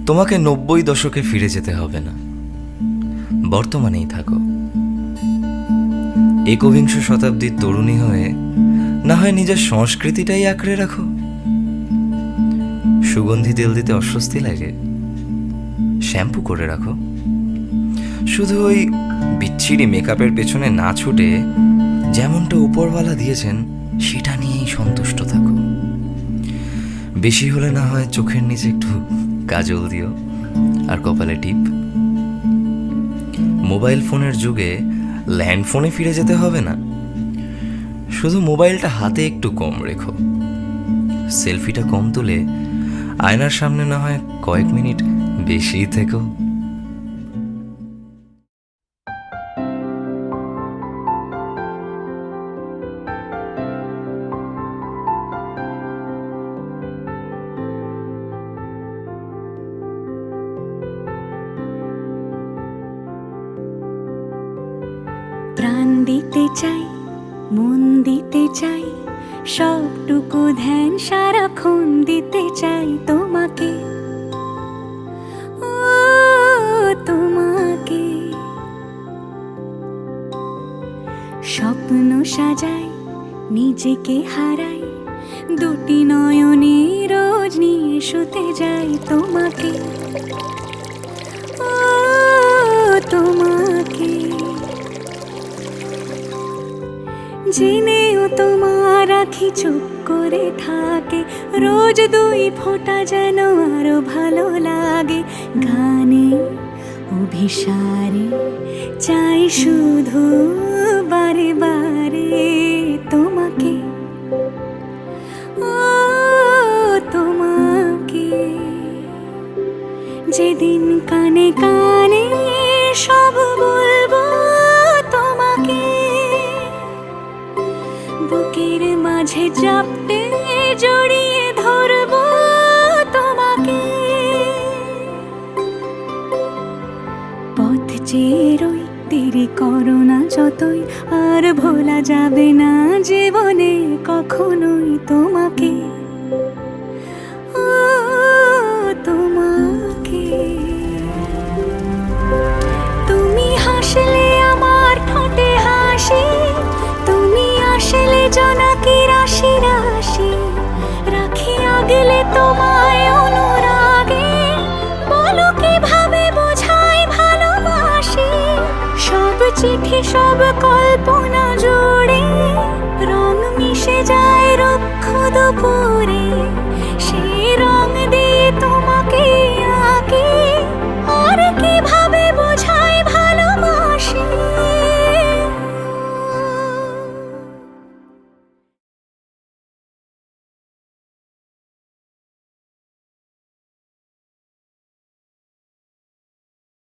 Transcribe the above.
তোমাকে 90 দশকে ফিরে যেতে হবে না, বর্তমানেই থাকো। একবিংশ শতাব্দীর তরুণী হয়ে না হয় নিজের সংস্কৃতিটাই আঁকড়ে রাখো। সুগন্ধি তেল দিতে অস্বস্তি লাগে, শ্যাম্পু করে রাখো। শুধু ওই বিচ্ছিরি মেকআপের পেছনে না ছুটে যেমনটা উপরওয়ালা দিয়েছেন সেটা নিয়েই সন্তুষ্ট থাকো। বেশি হলে না হয় চোখের নিচে একটু কাজল দিও আর কপালে টিপ। মোবাইল ফোনের যুগে ল্যান্ড ফোনে ফিরে যেতে হবে না, শুধু মোবাইলটা হাতে একটু কম রেখো। সেলফিটা কম তুলে আয়নার সামনে না হয় কয়েক মিনিট বেশিই থেকো। প্রাণ দিতে চাই, মন দিতে চাই, সবটুকু ধ্যান সারাক্ষণ দিতে চাই তোমাকে, ও তোমাকে। স্বপ্ন সাজাই, নিজেকে হারাই, দুটি নয়নে রোজ নিয়ে শুতে যাই তোমাকে, ও তোমাকে। জেনেও তোমার আখি চুপ করে থাকে, রোজ দুই ফোঁটা যেন আরো ভালো লাগে। গানে অভিসারে চাই শুধু বারে বারে তোমাকে, ও তোমাকে। যেদিন কানে কানে সব বলবো তোমাকে, বুকের মাঝে চাপটে জড়িয়ে ধরবো তোমাকে। পথ চেয়ে রই, দেরি করো না যতই, আর ভোলা যাবে না জীবনে কখনোই তোমাকে, ও তোমাকে। তুমি হাসলে আমার ঠোঁটে হাসি, তুমি আসলে জোনাকি রাশি রাশি, রাখি আগলে তোমায় অনুরাগে, বলো কিভাবে বোঝাই ভালোবাসি। সব চিঠি সব কল্পনা